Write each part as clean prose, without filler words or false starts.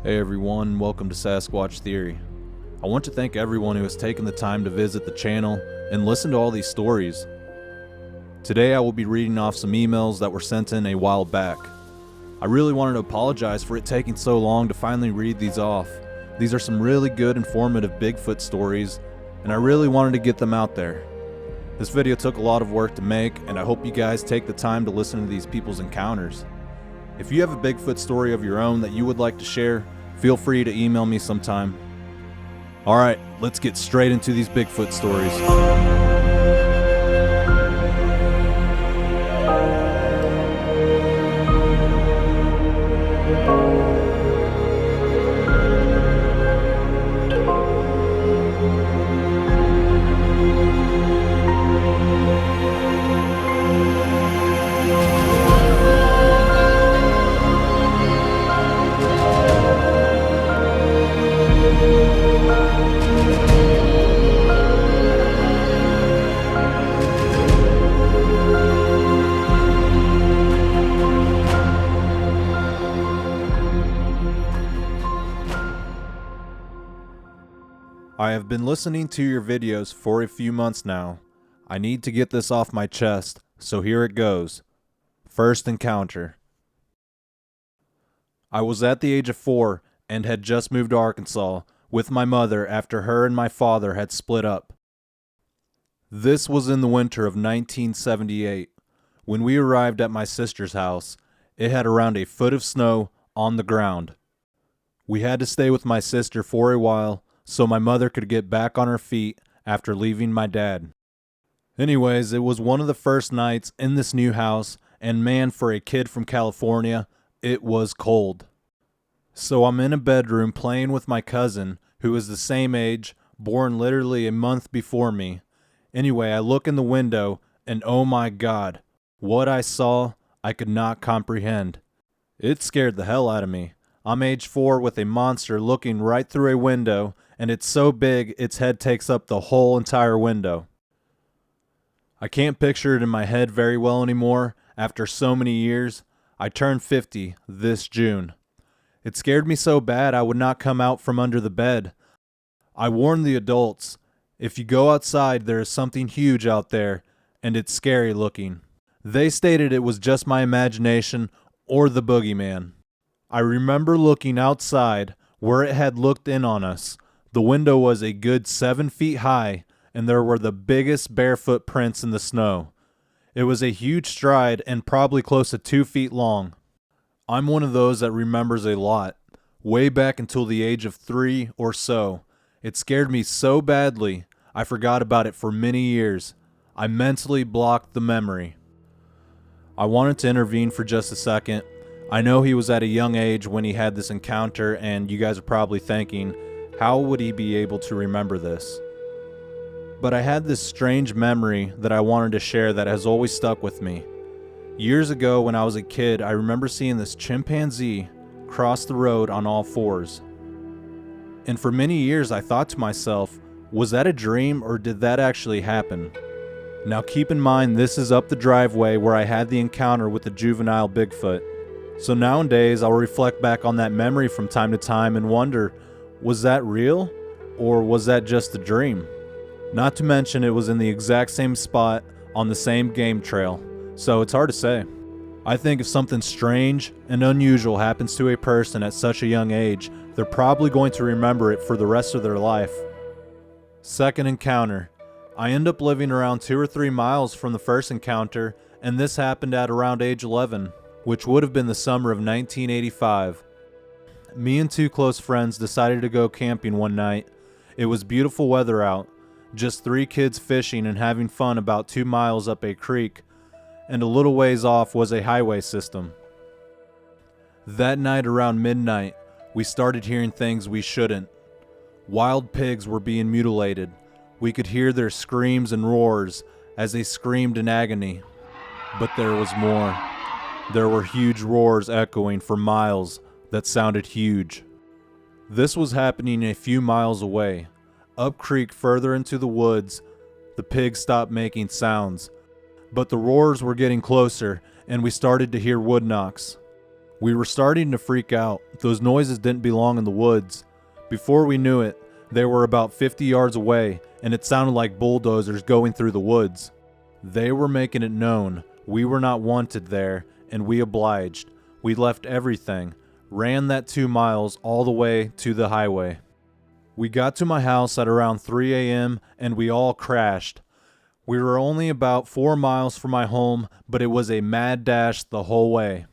Hey everyone, welcome to Sasquatch Theory. I want to thank everyone who has taken the time to visit the channel and listen to all these stories. Today I will be reading off some emails that were sent in a while back. I really wanted to apologize for it taking so long to finally read these off. These are some really good informative Bigfoot stories, and I really wanted to get them out there. This video took a lot of work to make, and I hope you guys take the time to listen to these people's encounters. If you have a Bigfoot story of your own that you would like to share, feel free to email me sometime. Alright, let's get straight into these Bigfoot stories. I have been listening to your videos for a few months now. I need to get this off my chest, so here it goes. First encounter. I was at the age of 4 and had just moved to Arkansas with my mother after her and my father had split up. This was in the winter of 1978. When we arrived at my sister's house, it had around a foot of snow on the ground. We had to stay with my sister for a while so my mother could get back on her feet after leaving my dad. Anyways, it was one of the first nights in this new house, and man, for a kid from California, it was cold. So I'm in a bedroom playing with my cousin, who is the same age, born literally a month before me. Anyway, I look in the window, and oh my God, what I saw, I could not comprehend. It scared the hell out of me. I'm age 4 with a monster looking right through a window, and it's so big its head takes up the whole entire window. I can't picture it in my head very well anymore after so many years. I turned 50 this June. It scared me so bad I would not come out from under the bed. I warned the adults, if you go outside there is something huge out there, and it's scary looking. They stated it was just my imagination or the boogeyman. I remember looking outside where it had looked in on us. The window was a good 7 feet high, and there were the biggest barefoot prints in the snow. It was a huge stride and probably close to 2 feet long. I'm one of those that remembers a lot. Way back until the age of 3 or so. It scared me so badly, I forgot about it for many years. I mentally blocked the memory. I wanted to intervene for just a second. I know he was at a young age when he had this encounter, and you guys are probably thinking, how would he be able to remember this? But I had this strange memory that I wanted to share that has always stuck with me. Years ago when I was a kid, I remember seeing this chimpanzee cross the road on all fours. And for many years I thought to myself, was that a dream or did that actually happen? Now keep in mind this is up the driveway where I had the encounter with the juvenile Bigfoot. So nowadays I'll reflect back on that memory from time to time and wonder, was that real or was that just a dream? Not to mention it was in the exact same spot on the same game trail, so it's hard to say. I think if something strange and unusual happens to a person at such a young age, they're probably going to remember it for the rest of their life. Second encounter. I end up living around 2 or 3 miles from the first encounter, and this happened at around age 11, which would have been the summer of 1985. Me and 2 close friends decided to go camping one night. It was beautiful weather out, just 3 kids fishing and having fun about 2 miles up a creek, and a little ways off was a highway system. That night around midnight, we started hearing things we shouldn't. Wild pigs were being mutilated. We could hear their screams and roars as they screamed in agony. But there was more. There were huge roars echoing for miles that sounded huge. This was happening a few miles away. Up creek further into the woods, the pigs stopped making sounds, but the roars were getting closer and we started to hear wood knocks. We were starting to freak out. Those noises didn't belong in the woods. Before we knew it, they were about 50 yards away, and it sounded like bulldozers going through the woods. They were making it known we were not wanted there, and we obliged. We left everything, ran that 2 miles all the way to the highway. We got to my house at around 3 a.m. and we all crashed. We were only about 4 miles from my home, but it was a mad dash the whole way.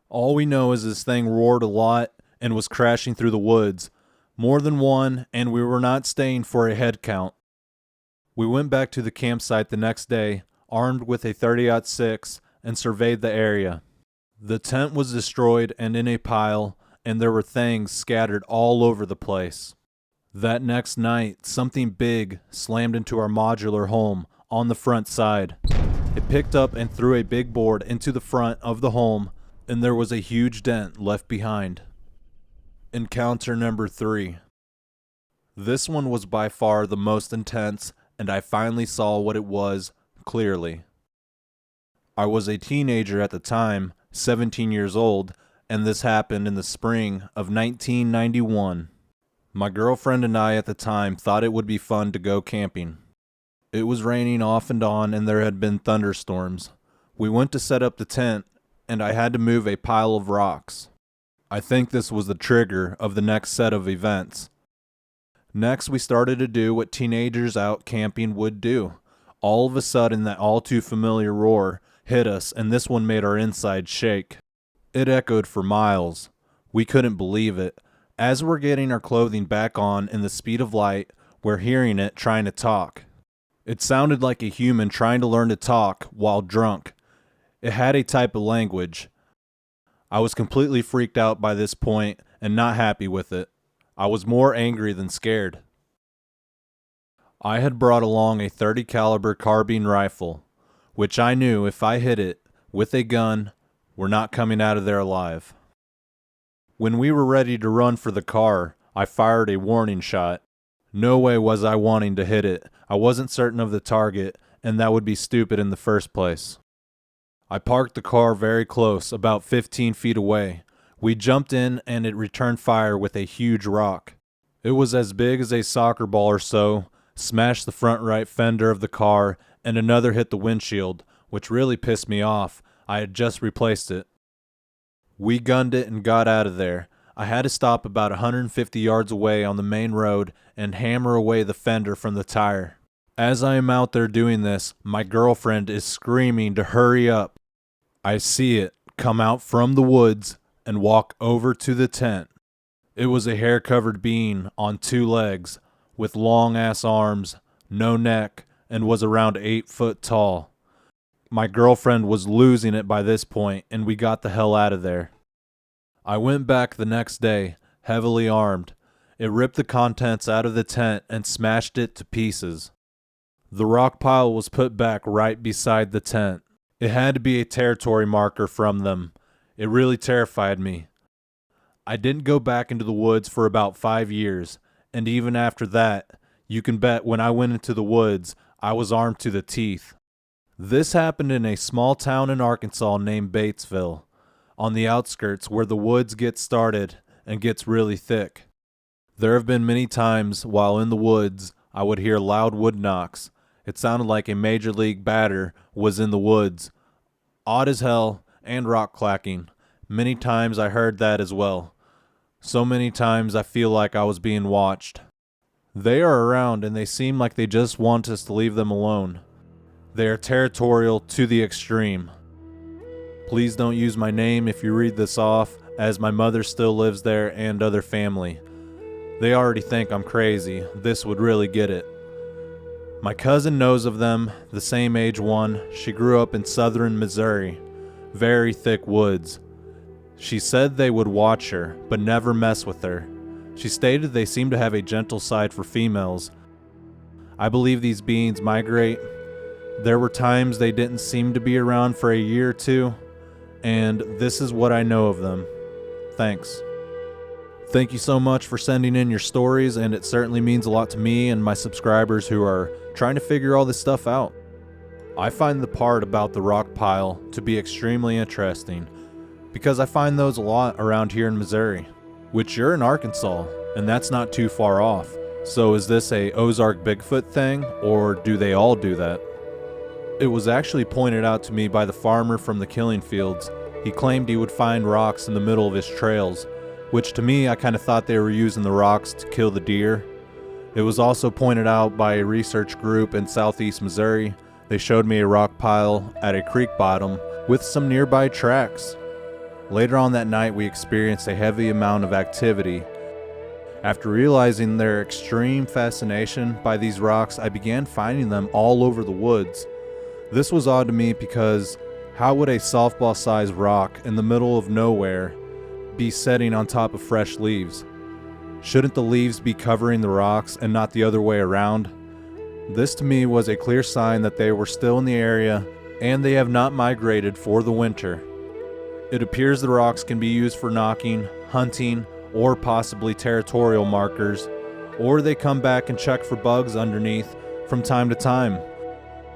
All we know is this thing roared a lot and was crashing through the woods. More than one, and we were not staying for a head count. We went back to the campsite the next day, armed with a 30-06, and surveyed the area. The tent was destroyed and in a pile, and there were things scattered all over the place. That next night, something big slammed into our modular home on the front side. It picked up and threw a big board into the front of the home, and there was a huge dent left behind. Encounter number 3. This one was by far the most intense, and I finally saw what it was clearly. I was a teenager at the time, 17 years old, and this happened in the spring of 1991. My girlfriend and I at the time thought it would be fun to go camping. It was raining off and on, and there had been thunderstorms. We went to set up the tent, and I had to move a pile of rocks. I think this was the trigger of the next set of events. Next, we started to do what teenagers out camping would do. All of a sudden, that all too familiar roar hit us, and this one made our insides shake. It echoed for miles. We couldn't believe it. As we're getting our clothing back on in the speed of light, we're hearing it trying to talk. It sounded like a human trying to learn to talk while drunk. It had a type of language. I was completely freaked out by this point and not happy with it. I was more angry than scared. I had brought along a .30 caliber carbine rifle, which I knew if I hit it with a gun, we're not coming out of there alive. When we were ready to run for the car, I fired a warning shot. No way was I wanting to hit it. I wasn't certain of the target, and that would be stupid in the first place. I parked the car very close, about 15 feet away. We jumped in, and it returned fire with a huge rock. It was as big as a soccer ball or so, smashed the front right fender of the car, and another hit the windshield, which really pissed me off. I had just replaced it. We gunned it and got out of there. I had to stop about 150 yards away on the main road and hammer away the fender from the tire. As I am out there doing this, my girlfriend is screaming to hurry up. I see it come out from the woods and walk over to the tent. It was a hair-covered being on 2 legs, with long-ass arms, no neck, and was around 8 foot tall. My girlfriend was losing it by this point, and we got the hell out of there. I went back the next day, heavily armed. It ripped the contents out of the tent and smashed it to pieces. The rock pile was put back right beside the tent. It had to be a territory marker from them. It really terrified me. I didn't go back into the woods for about 5 years, and even after that, you can bet when I went into the woods, I was armed to the teeth. This happened in a small town in Arkansas named Batesville, on the outskirts where the woods get started and gets really thick. There have been many times while in the woods, I would hear loud wood knocks. It sounded like a major league batter was in the woods. Odd as hell, and rock clacking. Many times I heard that as well. So many times I feel like I was being watched. They are around and they seem like they just want us to leave them alone. They are territorial to the extreme. Please don't use my name if you read this off, as my mother still lives there and other family. They already think I'm crazy. This would really get it. My cousin knows of them, the same age one. She grew up in southern Missouri. Very thick woods. She said they would watch her, but never mess with her. She stated they seem to have a gentle side for females. I believe these beings migrate. There were times they didn't seem to be around for a year or two, and this is what I know of them. Thanks. Thank you so much for sending in your stories, and it certainly means a lot to me and my subscribers who are trying to figure all this stuff out. I find the part about the rock pile to be extremely interesting. because I find those a lot around here in Missouri, which you're in Arkansas, and that's not too far off. So is this a Ozark Bigfoot thing, or do they all do that? It was actually pointed out to me by the farmer from the killing fields. He claimed he would find rocks in the middle of his trails, which to me I kind of thought they were using the rocks to kill the deer. It was also pointed out by a research group in southeast Missouri. They showed me a rock pile at a creek bottom with some nearby tracks. Later on that night, we experienced a heavy amount of activity. After realizing their extreme fascination by these rocks, I began finding them all over the woods. This was odd to me because how would a softball-sized rock in the middle of nowhere be setting on top of fresh leaves? Shouldn't the leaves be covering the rocks and not the other way around? This to me was a clear sign that they were still in the area and they have not migrated for the winter. It appears the rocks can be used for knocking, hunting, or possibly territorial markers, or they come back and check for bugs underneath from time to time.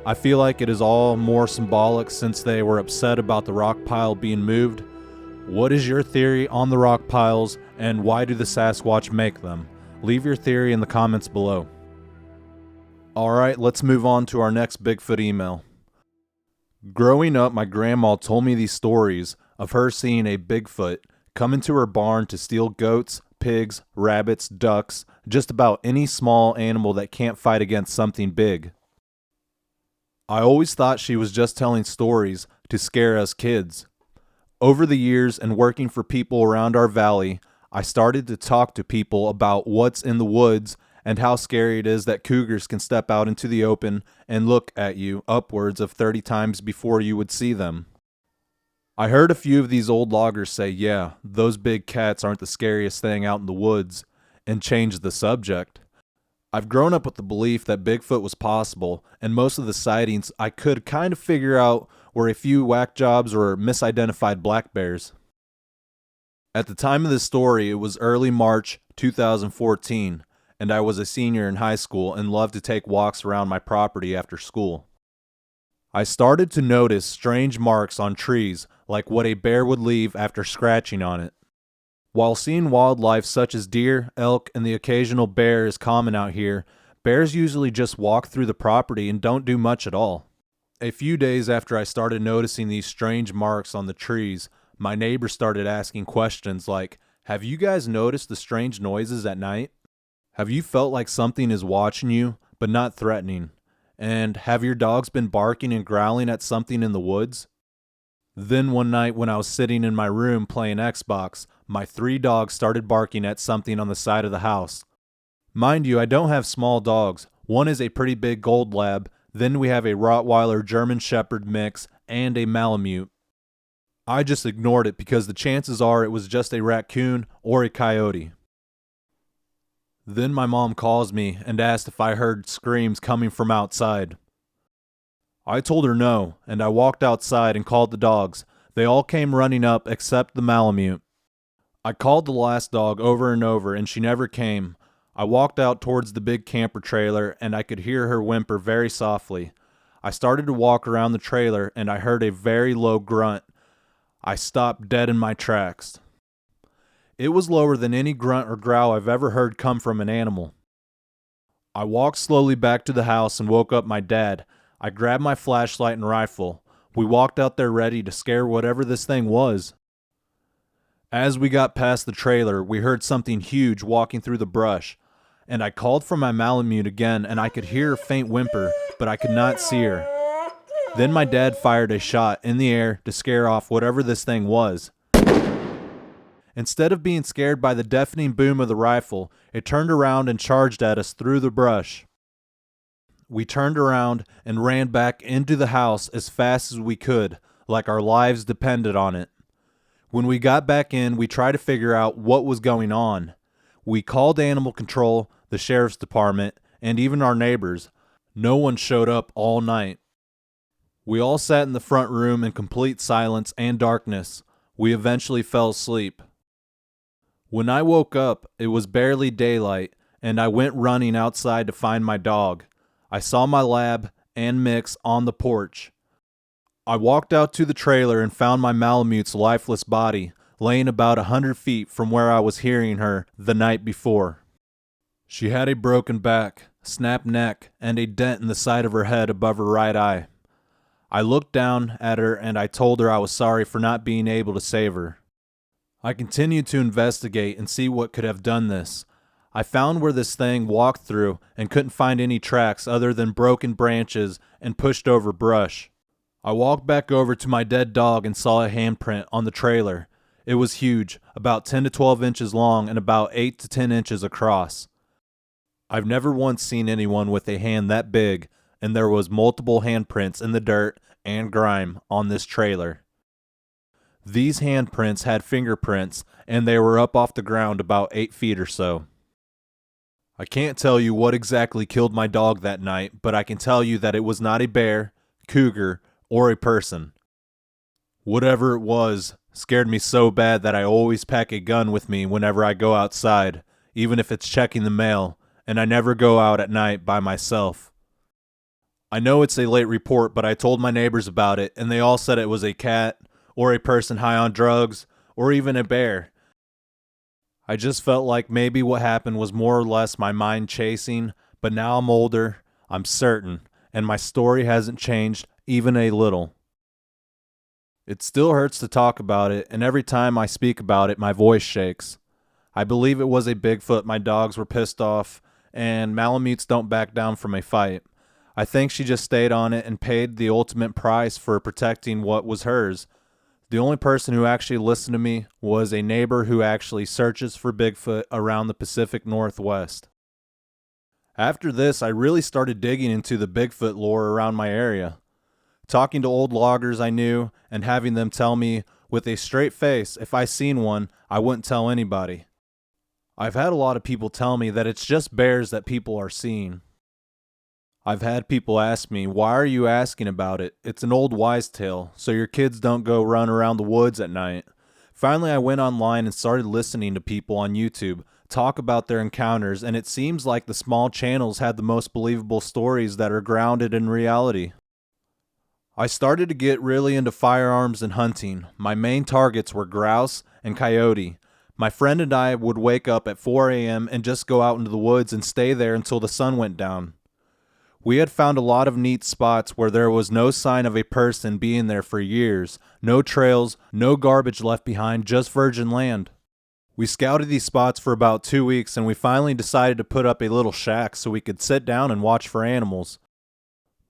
I feel like it is all more symbolic since they were upset about the rock pile being moved. What is your theory on the rock piles, and why do the Sasquatch make them? Leave your theory in the comments below. Alright, let's move on to our next Bigfoot email. Growing up, my grandma told me these stories of her seeing a Bigfoot come into her barn to steal goats, pigs, rabbits, ducks, just about any small animal that can't fight against something big. I always thought she was just telling stories to scare us kids. Over the years and working for people around our valley, I started to talk to people about what's in the woods and how scary it is that cougars can step out into the open and look at you upwards of 30 times before you would see them. I heard a few of these old loggers say, yeah, those big cats aren't the scariest thing out in the woods, and change the subject. I've grown up with the belief that Bigfoot was possible, and most of the sightings I could kind of figure out were a few whack jobs or misidentified black bears. At the time of this story, it was early March 2014, and I was a senior in high school and loved to take walks around my property after school. I started to notice strange marks on trees, like what a bear would leave after scratching on it. While seeing wildlife such as deer, elk, and the occasional bear is common out here, bears usually just walk through the property and don't do much at all. A few days after I started noticing these strange marks on the trees, my neighbor started asking questions like, have you guys noticed the strange noises at night? Have you felt like something is watching you, but not threatening? And have your dogs been barking and growling at something in the woods? Then one night when I was sitting in my room playing Xbox, my 3 dogs started barking at something on the side of the house. Mind you, I don't have small dogs. One is a pretty big gold lab, then we have a Rottweiler German Shepherd mix and a Malamute. I just ignored it because the chances are it was just a raccoon or a coyote. Then my mom calls me and asked if I heard screams coming from outside. I told her no, and I walked outside and called the dogs. They all came running up except the Malamute. I called the last dog over and over and she never came. I walked out towards the big camper trailer and I could hear her whimper very softly. I started to walk around the trailer and I heard a very low grunt. I stopped dead in my tracks. It was lower than any grunt or growl I've ever heard come from an animal. I walked slowly back to the house and woke up my dad. I grabbed my flashlight and rifle. We walked out there ready to scare whatever this thing was. As we got past the trailer, we heard something huge walking through the brush, and I called for my Malamute again and I could hear her faint whimper, but I could not see her. Then my dad fired a shot in the air to scare off whatever this thing was. Instead of being scared by the deafening boom of the rifle, it turned around and charged at us through the brush. We turned around and ran back into the house as fast as we could, like our lives depended on it. When we got back in, we tried to figure out what was going on. We called animal control, the sheriff's department, and even our neighbors. No one showed up all night. We all sat in the front room in complete silence and darkness. We eventually fell asleep. When I woke up, it was barely daylight, and I went running outside to find my dog. I saw my lab and Mix on the porch. I walked out to the trailer and found my Malamute's lifeless body, laying about 100 feet from where I was hearing her the night before. She had a broken back, snapped neck, and a dent in the side of her head above her right eye. I looked down at her and I told her I was sorry for not being able to save her. I continued to investigate and see what could have done this. I found where this thing walked through and couldn't find any tracks other than broken branches and pushed over brush. I walked back over to my dead dog and saw a handprint on the trailer. It was huge, about 10 to 12 inches long and about 8 to 10 inches across. I've never once seen anyone with a hand that big, and there was multiple handprints in the dirt and grime on this trailer. These handprints had fingerprints, and they were up off the ground about 8 feet or so. I can't tell you what exactly killed my dog that night, but I can tell you that it was not a bear, cougar, or a person. Whatever it was scared me so bad that I always pack a gun with me whenever I go outside, even if it's checking the mail, and I never go out at night by myself. I know it's a late report, but I told my neighbors about it, and they all said it was a cat, or a person high on drugs, or even a bear. I just felt like maybe what happened was more or less my mind chasing, but now I'm older, I'm certain, and my story hasn't changed even a little. It still hurts to talk about it, and every time I speak about it, my voice shakes. I believe it was a Bigfoot. My dogs were pissed off, and Malamutes don't back down from a fight. I think she just stayed on it and paid the ultimate price for protecting what was hers. The only person who actually listened to me was a neighbor who actually searches for Bigfoot around the Pacific Northwest. After this, I really started digging into the Bigfoot lore around my area. Talking to old loggers I knew and having them tell me with a straight face if I seen one, I wouldn't tell anybody. I've had a lot of people tell me that it's just bears that people are seeing. I've had people ask me, why are you asking about it? It's an old wise tale, so your kids don't go run around the woods at night. Finally, I went online and started listening to people on YouTube talk about their encounters, and it seems like the small channels had the most believable stories that are grounded in reality. I started to get really into firearms and hunting. My main targets were grouse and coyote. My friend and I would wake up at 4 a.m. and just go out into the woods and stay there until the sun went down. We had found a lot of neat spots where there was no sign of a person being there for years, no trails, no garbage left behind, just virgin land. We scouted these spots for about 2 weeks and we finally decided to put up a little shack so we could sit down and watch for animals.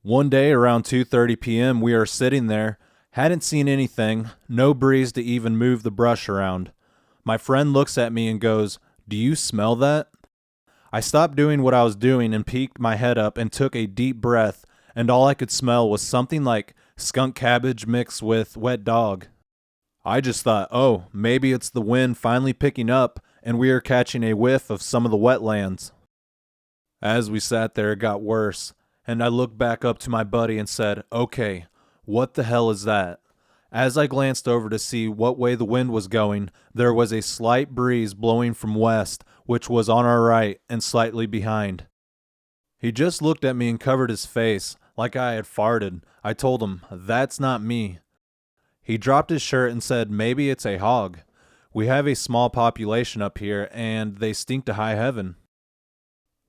One day around 2:30 p.m. we are sitting there, hadn't seen anything, no breeze to even move the brush around. My friend looks at me and goes, "Do you smell that?" I stopped doing what I was doing and peeked my head up and took a deep breath, and all I could smell was something like skunk cabbage mixed with wet dog. I just thought, oh, maybe it's the wind finally picking up and we are catching a whiff of some of the wetlands. As we sat there, it got worse, and I looked back up to my buddy and said, okay, what the hell is that? As I glanced over to see what way the wind was going, there was a slight breeze blowing from west, which was on our right and slightly behind. He just looked at me and covered his face like I had farted. I told him, that's not me. He dropped his shirt and said, maybe it's a hog. We have a small population up here and they stink to high heaven.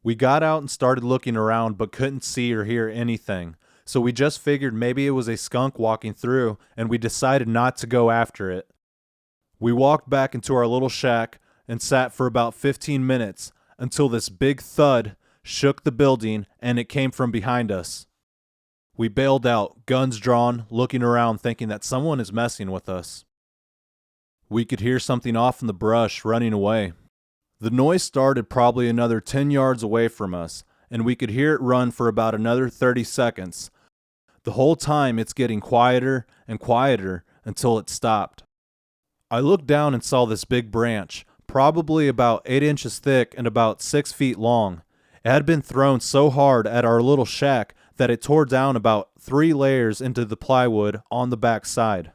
We got out and started looking around but couldn't see or hear anything. So we just figured maybe it was a skunk walking through and we decided not to go after it. We walked back into our little shack and sat for about 15 minutes until this big thud shook the building and it came from behind us. We bailed out, guns drawn, looking around thinking that someone is messing with us. We could hear something off in the brush running away. The noise started probably another 10 yards away from us, and we could hear it run for about another 30 seconds. The whole time it's getting quieter and quieter until it stopped. I looked down and saw this big branch, probably about 8 inches thick and about 6 feet long. It had been thrown so hard at our little shack that it tore down about 3 layers into the plywood on the back side.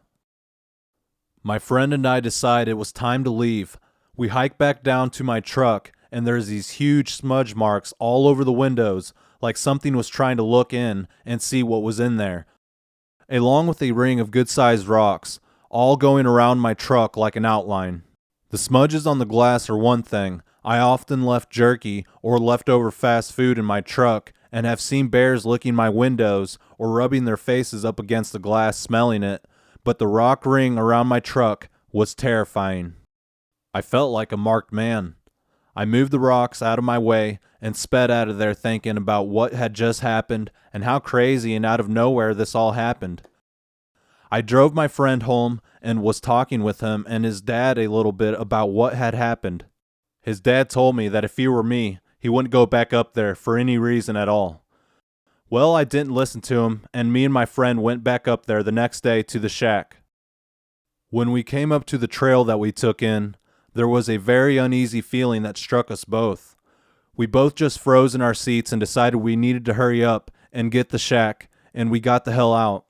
My friend and I decided it was time to leave. We hiked back down to my truck, and there's these huge smudge marks all over the windows, like something was trying to look in and see what was in there. along with a ring of good-sized rocks, all going around my truck like an outline. The smudges on the glass are one thing. I often left jerky or leftover fast food in my truck and have seen bears licking my windows or rubbing their faces up against the glass smelling it, but the rock ring around my truck was terrifying. I felt like a marked man. I moved the rocks out of my way and sped out of there thinking about what had just happened and how crazy and out of nowhere this all happened. I drove my friend home and was talking with him and his dad a little bit about what had happened. His dad told me that if he were me, he wouldn't go back up there for any reason at all. Well, I didn't listen to him, and me and my friend went back up there the next day to the shack. When we came up to the trail that we took in, there was a very uneasy feeling that struck us both. We both just froze in our seats and decided we needed to hurry up and get the shack, and we got the hell out.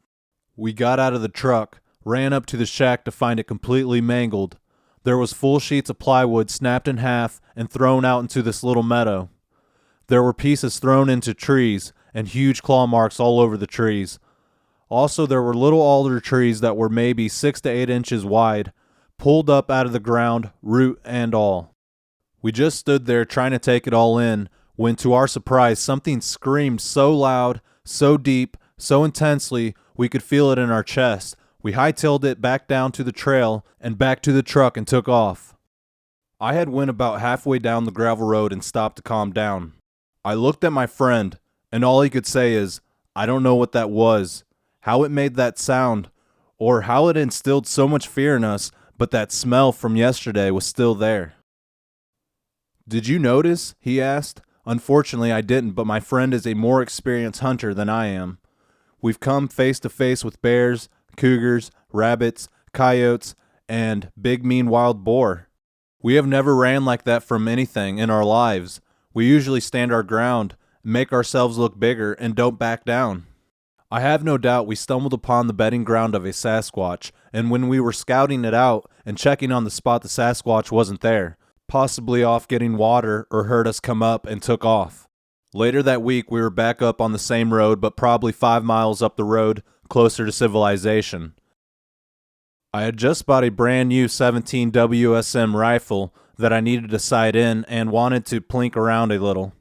We got out of the truck, ran up to the shack to find it completely mangled. There was full sheets of plywood snapped in half and thrown out into this little meadow. There were pieces thrown into trees and huge claw marks all over the trees. Also, there were little alder trees that were maybe 6 to 8 inches wide, pulled up out of the ground, root and all. We just stood there trying to take it all in when, to our surprise, something screamed so loud, so deep, so intensely we could feel it in our chest. We hightailed it back down to the trail and back to the truck and took off. I had went about halfway down the gravel road and stopped to calm down. I looked at my friend, and all he could say is, "I don't know what that was, how it made that sound, or how it instilled so much fear in us, but that smell from yesterday was still there." "Did you notice?" he asked. Unfortunately, I didn't, but my friend is a more experienced hunter than I am. We've come face to face with bears, cougars, rabbits, coyotes, and big mean wild boar. We have never ran like that from anything in our lives. We usually stand our ground, make ourselves look bigger, and don't back down. I have no doubt we stumbled upon the bedding ground of a Sasquatch, and when we were scouting it out and checking on the spot, the Sasquatch wasn't there, possibly off getting water or heard us come up and took off. Later that week, we were back up on the same road, but probably 5 miles up the road, closer to civilization. I had just bought a brand new 17 WSM rifle that I needed to sight in and wanted to plink around a little.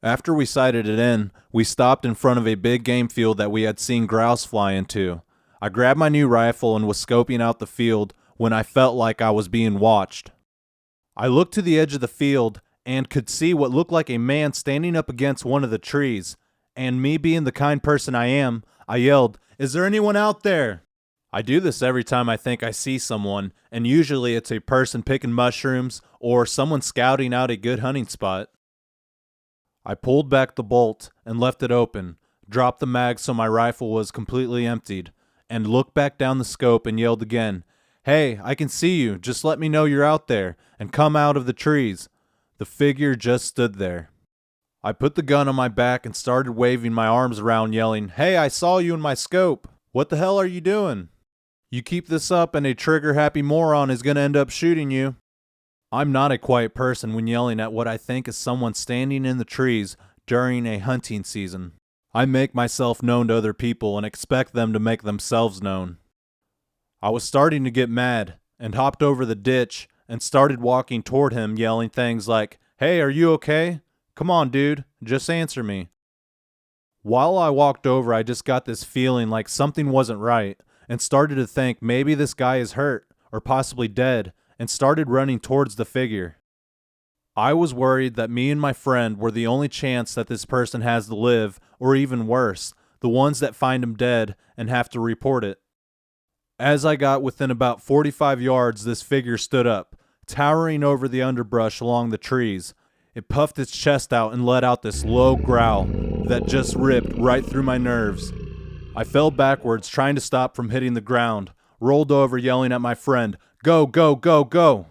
After we sighted it in, we stopped in front of a big game field that we had seen grouse fly into. I grabbed my new rifle and was scoping out the field when I felt like I was being watched. I looked to the edge of the field and could see what looked like a man standing up against one of the trees, and me being the kind person I am, I yelled, "Is there anyone out there?" I do this every time I think I see someone, and usually it's a person picking mushrooms or someone scouting out a good hunting spot. I pulled back the bolt and left it open, dropped the mag so my rifle was completely emptied, and looked back down the scope and yelled again, "Hey, I can see you, just let me know you're out there, and come out of the trees." The figure just stood there. I put the gun on my back and started waving my arms around yelling, "Hey, I saw you in my scope. What the hell are you doing? You keep this up and a trigger-happy moron is going to end up shooting you." I'm not a quiet person when yelling at what I think is someone standing in the trees during a hunting season. I make myself known to other people and expect them to make themselves known. I was starting to get mad and hopped over the ditch and started walking toward him yelling things like, "Hey, are you okay? Come on, dude, just answer me." While I walked over, I just got this feeling like something wasn't right and started to think maybe this guy is hurt or possibly dead and started running towards the figure. I was worried that me and my friend were the only chance that this person has to live, or even worse, the ones that find him dead and have to report it. As I got within about 45 yards, this figure stood up, towering over the underbrush along the trees. It puffed its chest out and let out this low growl that just ripped right through my nerves. I fell backwards, trying to stop from hitting the ground, rolled over yelling at my friend, "Go, go, go, go!"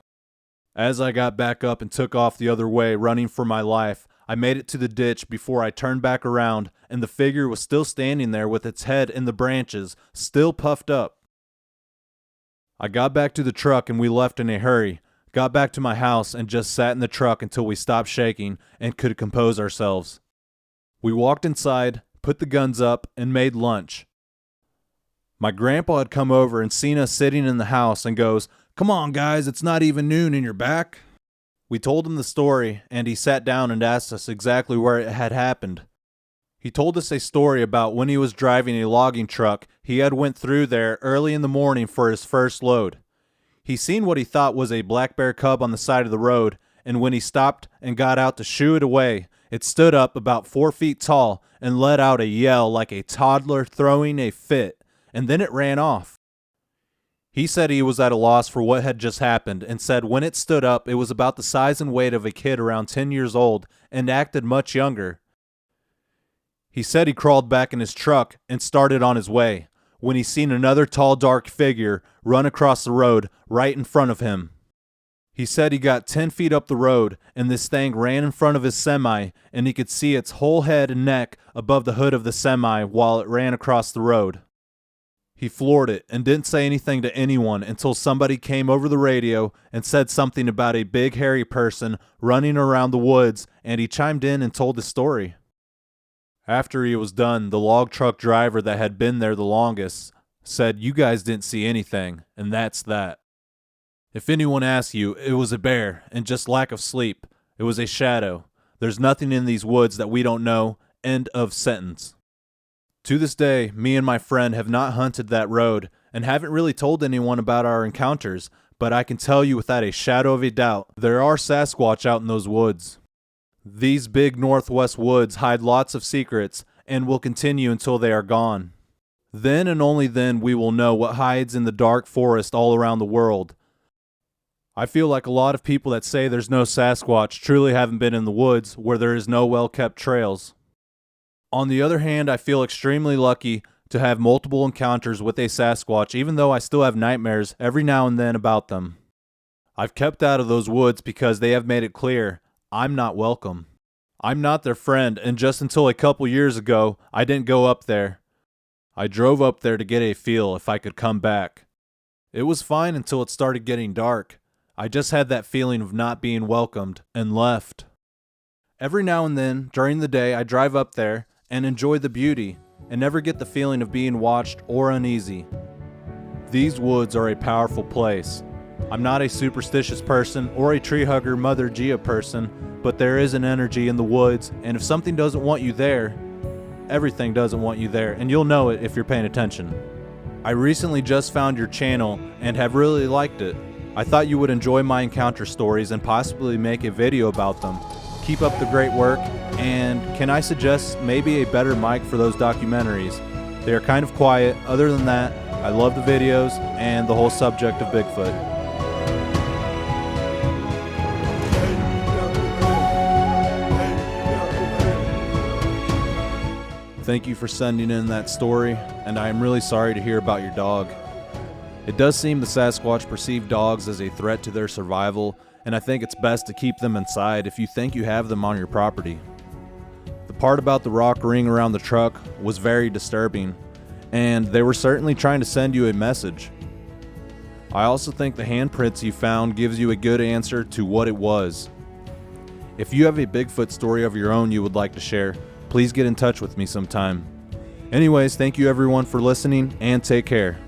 As I got back up and took off the other way, running for my life, I made it to the ditch before I turned back around, and the figure was still standing there with its head in the branches, still puffed up. I got back to the truck and we left in a hurry, got back to my house and just sat in the truck until we stopped shaking and could compose ourselves. We walked inside, put the guns up, and made lunch. My grandpa had come over and seen us sitting in the house and goes, "Come on, guys, it's not even noon and you're back." We told him the story, and he sat down and asked us exactly where it had happened. He told us a story about when he was driving a logging truck. He had went through there early in the morning for his first load. He seen what he thought was a black bear cub on the side of the road, and when he stopped and got out to shoo it away, it stood up about 4 feet tall and let out a yell like a toddler throwing a fit, and then it ran off. He said he was at a loss for what had just happened and said when it stood up, it was about the size and weight of a kid around 10 years old and acted much younger. He said he crawled back in his truck and started on his way when he seen another tall, dark figure run across the road right in front of him. He said he got 10 feet up the road and this thing ran in front of his semi and he could see its whole head and neck above the hood of the semi while it ran across the road. He floored it and didn't say anything to anyone until somebody came over the radio and said something about a big hairy person running around the woods, and he chimed in and told his story. After he was done, the log truck driver that had been there the longest said, "You guys didn't see anything, and that's that. If anyone asks you, it was a bear and just lack of sleep. It was a shadow. There's nothing in these woods that we don't know." End of sentence. To this day, me and my friend have not hunted that road and haven't really told anyone about our encounters, but I can tell you without a shadow of a doubt, there are Sasquatch out in those woods. These big northwest woods hide lots of secrets and will continue until they are gone. Then and only then we will know what hides in the dark forest all around the world. I feel like a lot of people that say there's no Sasquatch truly haven't been in the woods where there is no well-kept trails. On the other hand, I feel extremely lucky to have multiple encounters with a Sasquatch, even though I still have nightmares every now and then about them. I've kept out of those woods because they have made it clear I'm not welcome. I'm not their friend, and just until a couple years ago, I didn't go up there. I drove up there to get a feel if I could come back. It was fine until it started getting dark. I just had that feeling of not being welcomed and left. Every now and then, during the day, I drive up there and enjoy the beauty and never get the feeling of being watched or uneasy. These woods are a powerful place. I'm not a superstitious person or a tree hugger Mother Gia person, but there is an energy in the woods, and if something doesn't want you there, everything doesn't want you there, and you'll know it if you're paying attention. I recently just found your channel and have really liked it. I thought you would enjoy my encounter stories and possibly make a video about them. Keep up the great work, and can I suggest maybe a better mic for those documentaries? They are kind of quiet. Other than that, I love the videos and the whole subject of Bigfoot. Thank you for sending in that story, and I am really sorry to hear about your dog. It does seem the Sasquatch perceive dogs as a threat to their survival, and I think it's best to keep them inside if you think you have them on your property. The part about the rock ring around the truck was very disturbing, and they were certainly trying to send you a message. I also think the handprints you found gives you a good answer to what it was. If you have a Bigfoot story of your own you would like to share, please get in touch with me sometime. Anyways, thank you everyone for listening, and take care.